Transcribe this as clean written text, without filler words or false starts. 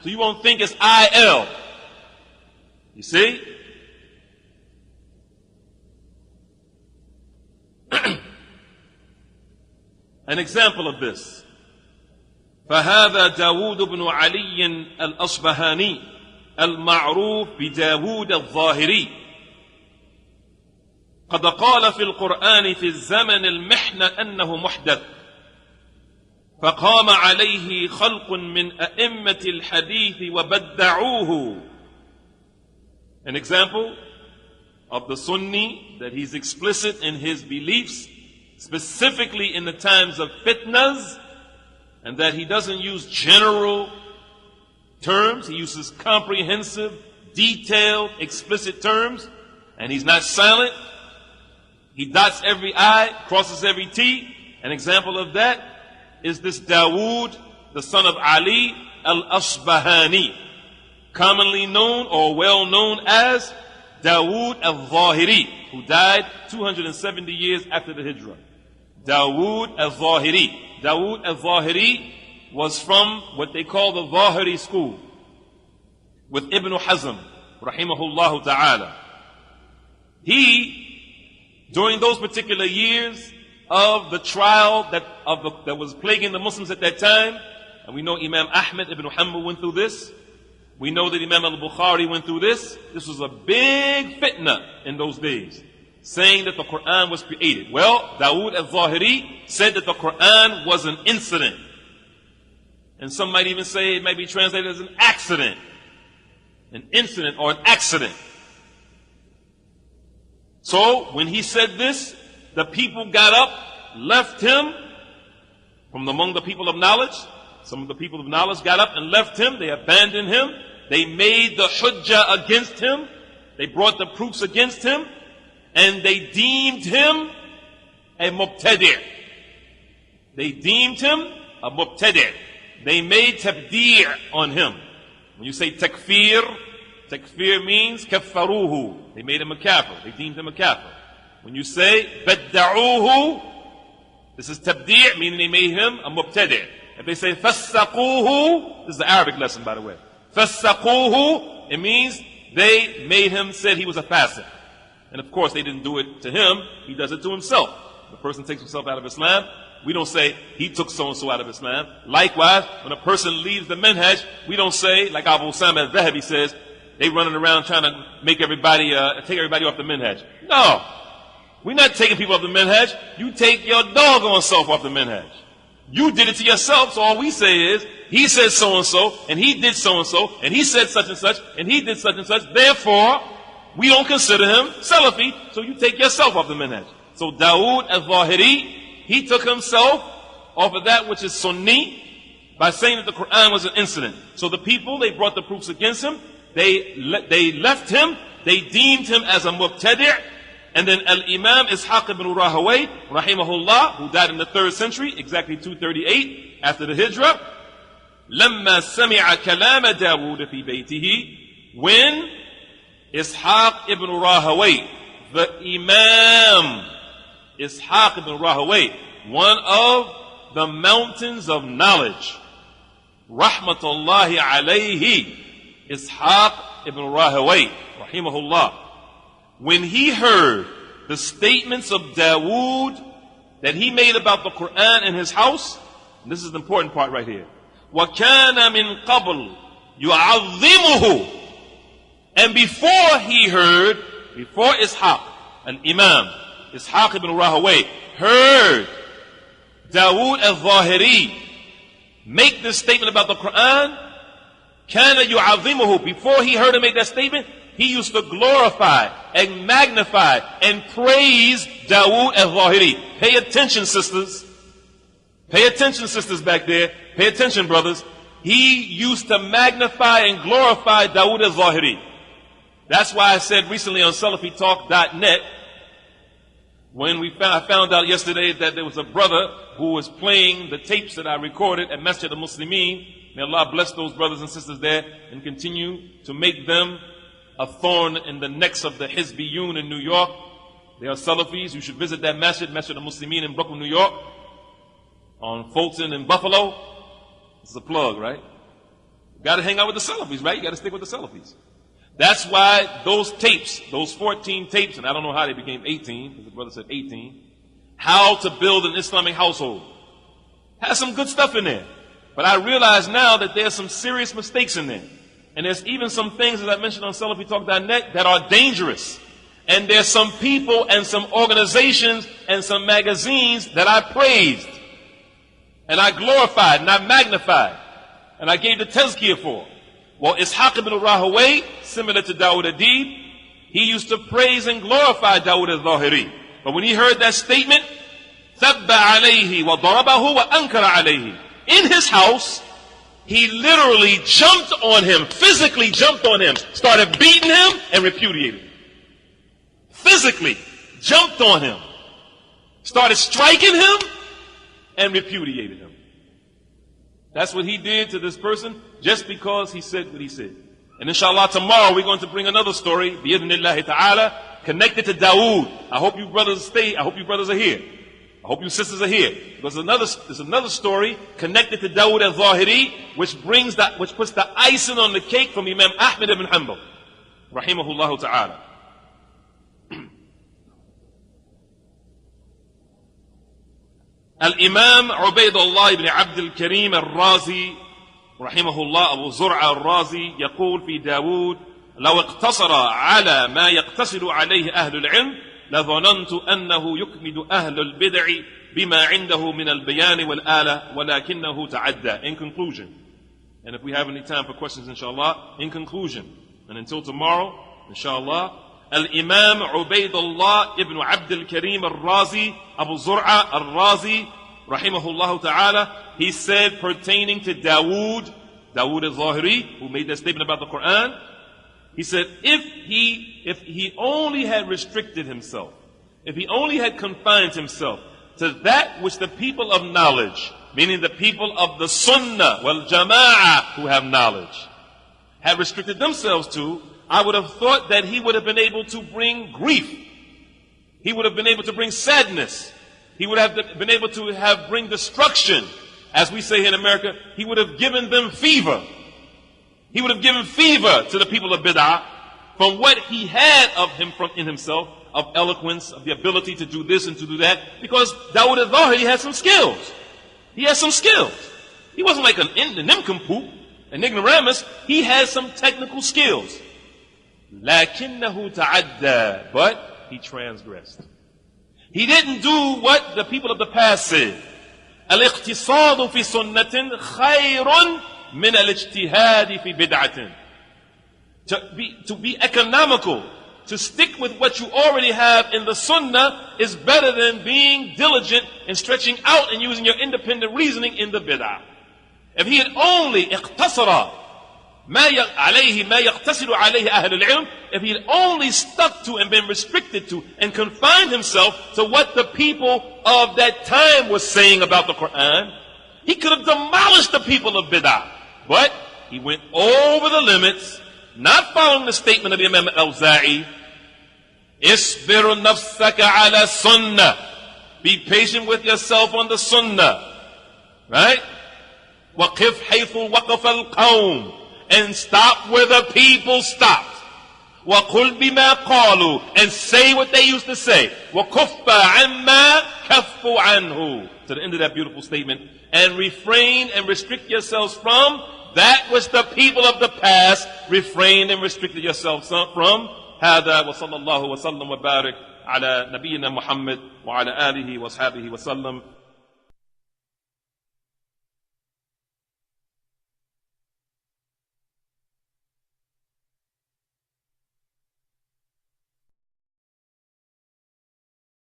So you won't think it's I-L. You see? An example of this. فهذا داود بن علي الأصبهاني المعروف بداود الظاهري قد قال في القرآن في الزمن المحنة أنه محدث فقام عليه خلق من أئمة الحديث وبدعوه. An example of the Sunni, that he's explicit in his beliefs, specifically in the times of fitnas, and that he doesn't use general terms, he uses comprehensive, detailed, explicit terms, and he's not silent. He dots every I, crosses every T. An example of that is this Dawood, the son of Ali al-Asbahani, commonly known or well known as Dawood al-Zahiri, who died 270 years after the Hijrah. Dawood al-Zahiri. Dawood al-Zahiri was from what they call the Zahiri school with Ibn Hazm, rahimahullah ta'ala. He, during those particular years of the trial that was plaguing the Muslims at that time, and we know Imam Ahmad ibn Hanbal went through this, we know that Imam al-Bukhari went through this. This was a big fitna in those days, saying that the Quran was created. Well, Dawood al-Zahiri said that the Quran was an incident. And some might even say it might be translated as an accident. An incident or an accident. So, when he said this, the people got up, left him from among the people of knowledge. Some of the people of knowledge got up and left him. They abandoned him. They made the hujjah against him. They brought the proofs against him. And they deemed him a mubtadi'. They deemed him a mubtadi'. They made tabdi' on him. When you say takfir, takfir means kaffaruhu. They made him a kafir. They deemed him a kafir. When you say badda'uhu, this is tabdi', meaning they made him a mubtadi'. If they say fassaquhu, this is the Arabic lesson, by the way. Fassaquhu, it means they made him, said he was a fasiq. And of course, they didn't do it to him. He does it to himself. The person takes himself out of Islam. We don't say he took so-and-so out of Islam. Likewise, when a person leaves the minhaj, we don't say, like Abu Usama al-Dhahabi says, they running around trying to make everybody, take everybody off the minhaj. No. We're not taking people off the minhaj. You take your doggone self off the minhaj. You did it to yourself, so all we say is, he said so-and-so, and he did so-and-so, and he said such and such, and he did such and such. Therefore, we don't consider him Salafi, so you take yourself off the minhaj. So Dawood al-Zahiri, he took himself off of that which is Sunni by saying that the Quran was an incident. So the people, they brought the proofs against him. They left him. They deemed him as a mubtadi'. And then Al-Imam Ishaq ibn Rahawayh, rahimahullah, who died in the 3rd century, exactly 238 after the Hijrah, لما سمع كلام داود في بيته, when Ishaq ibn Rahawayh, the Imam Ishaq ibn Rahawayh, one of the mountains of knowledge, rahmatullahi alayhi, Ishaq ibn Rahawayh, rahimahullah, when he heard the statements of Dawood that he made about the Quran in his house, and this is the important part right here, وَكَانَ مِن قَبْلِ يُعَظِّمُهُ, and before he heard, before Ishaq, an Imam, Ishaq ibn Rahawayh, heard Dawood al-Zahiri make this statement about the Quran, كَانَ يُعَظِّمُهُ, before he heard him make that statement, he used to glorify and magnify and praise Dawood al-Zahiri. Pay attention, sisters. Pay attention, sisters back there. Pay attention, brothers. He used to magnify and glorify Dawood al-Zahiri. That's why I said recently on SalafiTalk.net, when I found out yesterday that there was a brother who was playing the tapes that I recorded at Masjid al-Muslimin. May Allah bless those brothers and sisters there and continue to make them a thorn in the necks of the Hizbiyun in New York. They are Salafis. You should visit that Masjid al-Muslimin in Brooklyn, New York, on Fulton and Buffalo. It's a plug, right? Got to hang out with the Salafis, right? You got to stick with the Salafis. That's why those tapes, those 14 tapes, and I don't know how they became 18, because the brother said 18, how to build an Islamic household. Has some good stuff in there. But I realize now that there's some serious mistakes in there. And there's even some things, as I mentioned on SalafiTalk.net, that are dangerous. And there's some people and some organizations and some magazines that I praised. And I glorified and I magnified. And I gave the tazkiyah for. Well, Ishaq ibn Rahaway, similar to Dawood Adib, he used to praise and glorify Dawood al-Zahiri. But when he heard that statement, ثَبَّ عَلَيْهِ وَضَرَبَهُ وَأَنْكَرَ عَلَيْهِ, in his house, he literally jumped on him, physically jumped on him, started beating him and repudiated him. Physically jumped on him, started striking him and repudiated him. That's what he did to this person just because he said what he said. And inshallah tomorrow we're going to bring another story, bi'idhnillahi ta'ala, connected to Dawood. I hope you brothers stay, I hope you brothers are here. I hope you sisters are here. Because there's another story connected to Dawood al-Zahiri, which puts the icing on the cake from Imam Ahmad ibn Hanbal, rahimahullah ta'ala. الإمام عبيد الله بن عبد الكريم الرازي رحمه الله أبو زرعة الرازي يقول في داود لو اقتصر على ما يقتصر عليه أهل العلم لظننت أنه يكمد أهل البدع بما عنده من البيان والآلة ولكنه تعدى. In conclusion, and if we have any time for questions inshallah, in conclusion, and until tomorrow inshallah, الإمام عبيد الله ابن عبد الكريم الرازي Abu Zur'a al-Razi rahimahullah ta'ala, he said pertaining to Dawood al-Zahiri, who made that statement about the Quran, he said if he only had restricted himself, if he only had confined himself to that which the people of knowledge, meaning the people of the Sunnah wal Jama'ah who have knowledge, had restricted themselves to, I would have thought that he would have been able to bring grief. He would have been able to bring sadness. He would have been able to bring destruction. As we say here in America, he would have given them fever. He would have given fever to the people of Bid'ah from what he had of him in himself, of eloquence, of the ability to do this and to do that. Because Dawood al-Zahiri had some skills. He had some skills. He wasn't like an nincompoop, an ignoramus. He had some technical skills. لَكِنَّهُ تَعَدَّى, but he transgressed. He didn't do what the people of the past said. الاقتصاد في سنة خير من الاجتهاد في بدعة. To be economical, to stick with what you already have in the sunnah is better than being diligent and stretching out and using your independent reasoning in the bid'ah. If he had only اقتصر ما يقتصر عليه أهل العلم, if he had only stuck to and been restricted to and confined himself to what the people of that time was saying about the Quran, he could have demolished the people of Bid'ah. But he went over the limits, not following the statement of Imam al-Awza'i, اصبر نفسك على السنة, be patient with yourself on the sunnah, right? وقف حيث وقف القوم, and stop where the people stopped. وَقُلْ بِمَا قَالُوا, and say what they used to say. وَكُفَّ عَمَّا كَفُّ عَنْهُ, to the end of that beautiful statement. And refrain and restrict yourselves from that which the people of the past refrained and restricted yourselves from. هذا وصلى الله وسلم وبارك على نبينا محمد وعلى آله وصحبه وسلم.